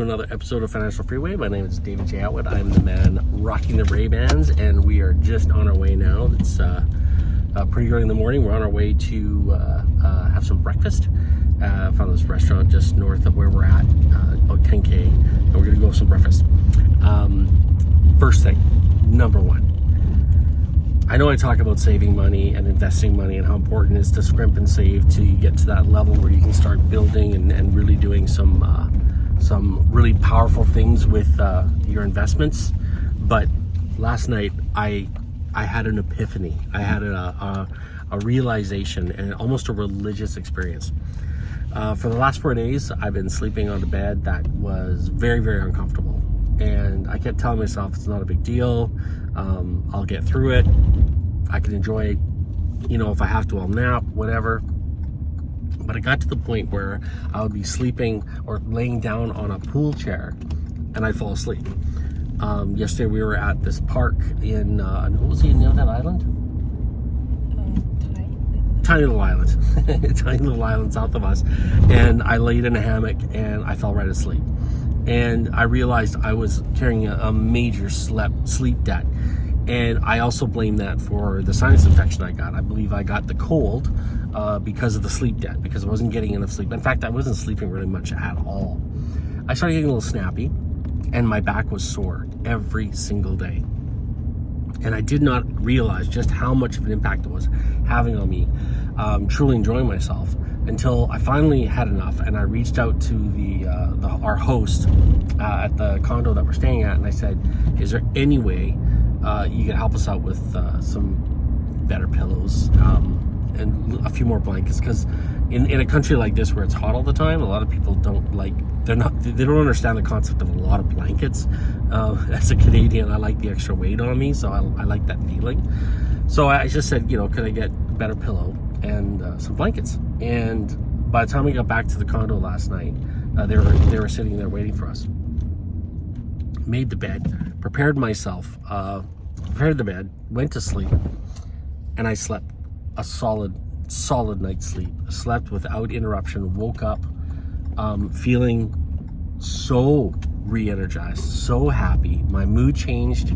to another episode of Financial Freeway. My name is David J. Attwood. I'm the man rocking the Ray-Bans, and we are just on our way now. It's pretty early in the morning. We're on our way to have some breakfast. Found this restaurant just north of where we're at, about 10K, and we're going to go have some breakfast. First thing, number one. I know I talk about saving money and investing money and how important it is to scrimp and save till you get to that level where you can start building and really doing some really powerful things with your investments. But last night I had an epiphany. I had a realization and almost a religious experience. For the last 4 days, I've been sleeping on the bed that was very, very uncomfortable. And I kept telling myself it's not a big deal. I'll get through it. I can enjoy, if I have to, I'll nap, whatever. But it got to the point where I would be sleeping or laying down on a pool chair and I'd fall asleep. Yesterday we were at this park in, what was the name of that island? Tiny little island. Tiny little island south of us. And I laid in a hammock and I fell right asleep. And I realized I was carrying a major sleep debt. And I also blame that for the sinus infection I got. I believe I got the cold because of the sleep debt, because I wasn't getting enough sleep. In fact, I wasn't sleeping really much at all. I started getting a little snappy, and my back was sore every single day. And I did not realize just how much of an impact it was having on me, truly enjoying myself, until I finally had enough. And I reached out to our host at the condo that we're staying at, and I said, is there any way you can help us out with some better pillows and a few more blankets? Because in a country like this where it's hot all the time, a lot of people they don't understand the concept of a lot of blankets. As a Canadian, I like the extra weight on me, so I like that feeling. So I just said, could I get a better pillow and some blankets? And by the time we got back to the condo last night, they were sitting there waiting for us. Made the bed, prepared myself, prepared the bed, went to sleep, and I slept a solid night's sleep. Slept without interruption, woke up feeling so re-energized, so happy. My mood changed,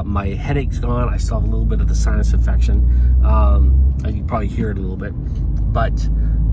my headache's gone. I still have a little bit of the sinus infection. You can probably hear it a little bit, but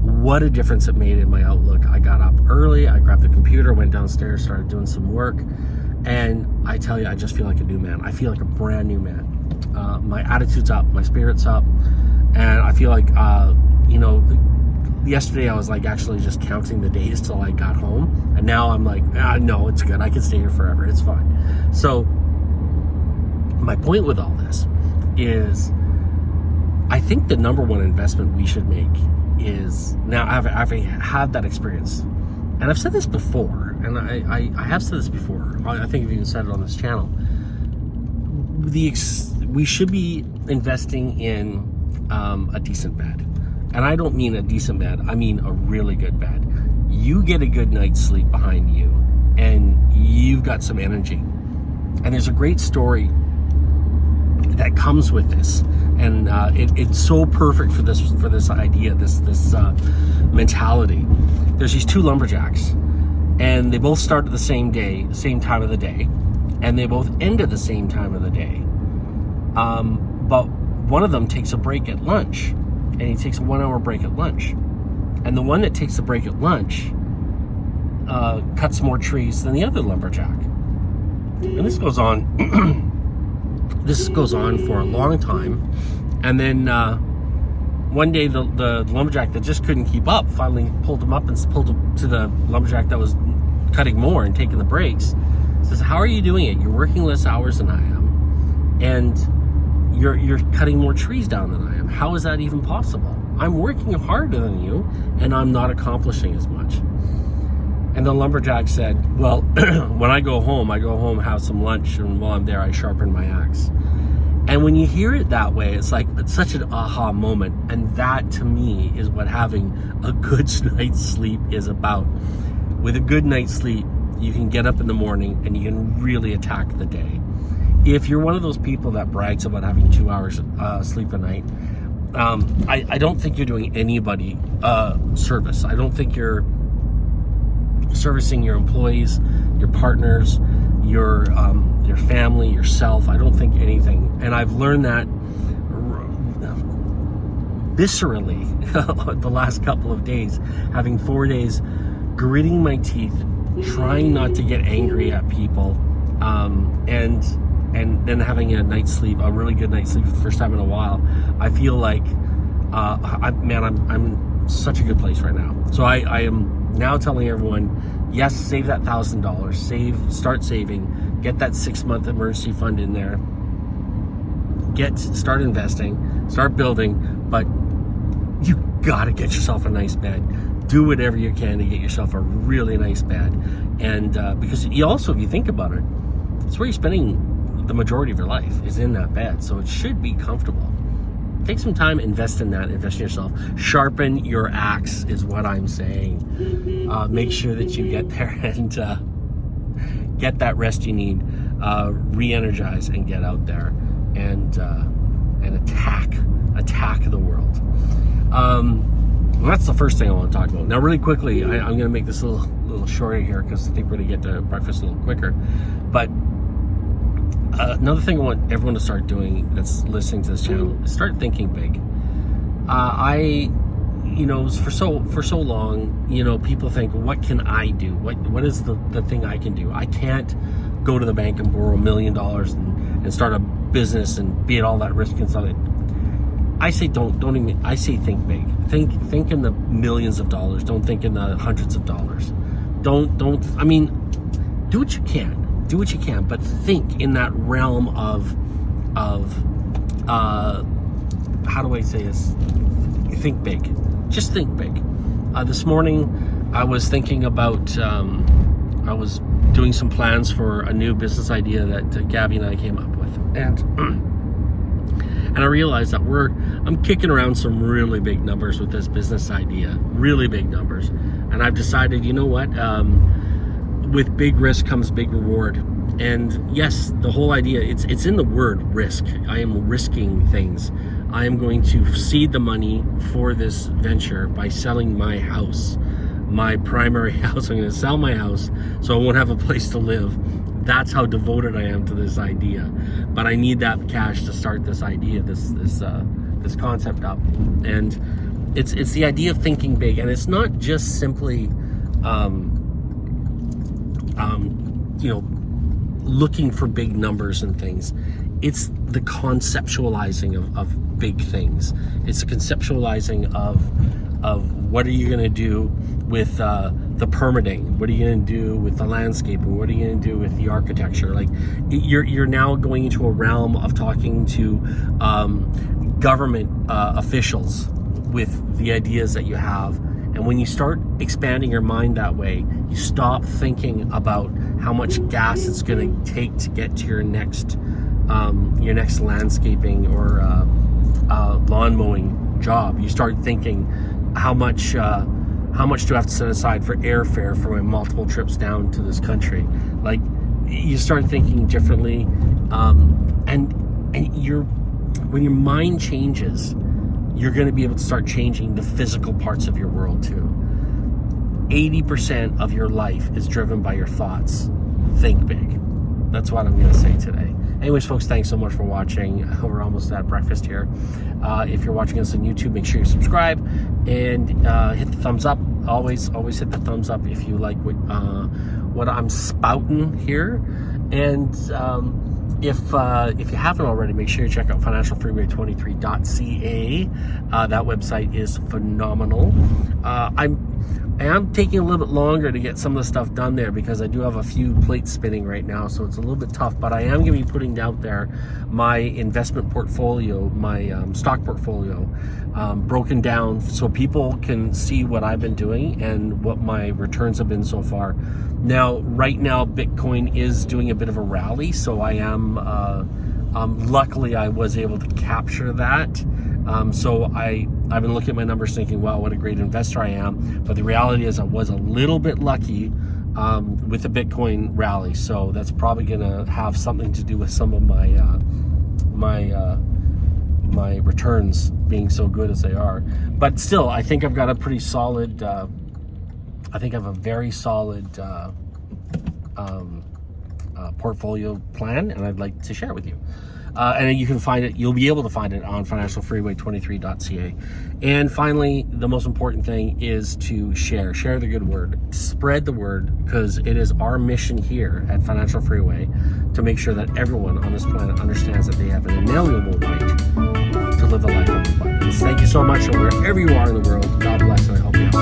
what a difference it made in my outlook. I got up early, I grabbed the computer, went downstairs, started doing some work. And I tell you, I just feel like a new man. I feel like a brand new man. My attitude's up, my spirit's up, and I feel like, yesterday I was like actually just counting the days till I got home, and now I'm like, no, it's good. I can stay here forever. It's fine. So my point with all this is, I think the number one investment we should make is, now I've had that experience. And I've said this before, and I have said this before. I think I've even said it on this channel. We should be investing in a decent bed. And I don't mean a decent bed, I mean a really good bed. You get a good night's sleep behind you, and you've got some energy. And there's a great story that comes with this, and it's so perfect for this idea, this mentality. There's these two lumberjacks, and they both start at the same time of the day, and they both end at the same time of the day. But one of them takes a break at lunch, and he takes a 1 hour break at lunch. And the one that takes the break at lunch cuts more trees than the other lumberjack. And this goes on. This goes on for a long time, and then one day the lumberjack that just couldn't keep up finally pulled him up and pulled him to the lumberjack that was cutting more and taking the breaks. Says, how are you doing it? You're working less hours than I am, and you're cutting more trees down than I am. How is that even possible? I'm working harder than you, and I'm not accomplishing as much. And the lumberjack said, well, when I go home, have some lunch, and while I'm there, I sharpen my axe. And when you hear it that way, it's such an aha moment. And that, to me, is what having a good night's sleep is about. With a good night's sleep, you can get up in the morning and you can really attack the day. If you're one of those people that brags about having 2 hours sleep a night, I don't think you're doing anybody service. I don't think you're servicing your employees, your partners, your family, yourself. I don't think anything. And I've learned that viscerally the last couple of days, having 4 days, gritting my teeth, trying not to get angry at people, and then having a night's sleep, a really good night's sleep for the first time in a while. I feel like, I'm in such a good place right now. So I am now telling everyone, yes, save that $1,000, start saving, get that 6-month emergency fund in there, start investing, start building, but you gotta get yourself a nice bed. Do whatever you can to get yourself a really nice bed. And because you also, if you think about it, it's where you're spending the majority of your life, is in that bed. So it should be comfortable. Take some time, invest in that, invest in yourself. Sharpen your axe is what I'm saying. Make sure that you get there and get that rest you need, re-energize and get out there and attack the world. Well, that's the first thing I want to talk about. Now, really quickly, I'm going to make this a little shorter here because I think we're going to get to breakfast a little quicker. But another thing I want everyone to start doing that's listening to this channel is start thinking big. For so long, people think, what can I do? What is the thing I can do? I can't go to the bank and borrow $1 million and start a business and be at all that risk and stuff. I say I say think big. Think in the millions of dollars. Don't think in the hundreds of dollars. Do what you can. Do what you can, but think in that realm of how do I say this? Think big. Just think big. This morning, I was thinking about, I was doing some plans for a new business idea that Gabby and I came up with. And I realized that I'm kicking around some really big numbers with this business idea, really big numbers. And I've decided, you know what? With big risk comes big reward. And yes, the whole idea, it's in the word risk. I am risking things. I am going to seed the money for this venture by selling my house, my primary house. I'm going to sell my house so I won't have a place to live. That's how devoted I am to this idea. But I need that cash to start this idea, this concept up. And it's the idea of thinking big. And it's not just simply looking for big numbers and things. It's the conceptualizing of big things. It's the conceptualizing of what are you going to do with the permitting? What are you going to do with the landscaping? What are you going to do with the architecture? Like, you're now going into a realm of talking to government officials with the ideas that you have. And when you start expanding your mind that way, you stop thinking about how much gas it's going to take to get to your next landscaping or lawn mowing job. You start thinking, how much do I have to set aside for airfare for my multiple trips down to this country? Like, you start thinking differently, and when your mind changes, you're going to be able to start changing the physical parts of your world too. 80% of your life is driven by your thoughts. Think big. That's what I'm going to say today. Anyways, folks, thanks so much for watching. We're almost at breakfast here. If you're watching us on YouTube, make sure you subscribe and hit the thumbs up. Always hit the thumbs up if you like what I'm spouting here. And if you haven't already, make sure you check out financialfreeway23.ca. That website is phenomenal. I am taking a little bit longer to get some of the stuff done there because I do have a few plates spinning right now, so it's a little bit tough, but I am going to be putting out there my investment portfolio, my stock portfolio, broken down so people can see what I've been doing and what my returns have been so far. Now, right now, Bitcoin is doing a bit of a rally, so I am, luckily I was able to capture that. So I've been looking at my numbers thinking, wow, what a great investor I am. But the reality is I was a little bit lucky with the Bitcoin rally. So that's probably going to have something to do with some of my returns being so good as they are. But still, I think I've got a pretty solid I think I have a very solid portfolio plan, and I'd like to share it with you. And you can find it, you'll be able to find it on financialfreeway23.ca. And finally, the most important thing is to share the good word, spread the word, because it is our mission here at Financial Freeway to make sure that everyone on this planet understands that they have an inalienable right to live a life of abundance. Thank you so much, and wherever you are in the world, God bless, and I hope you have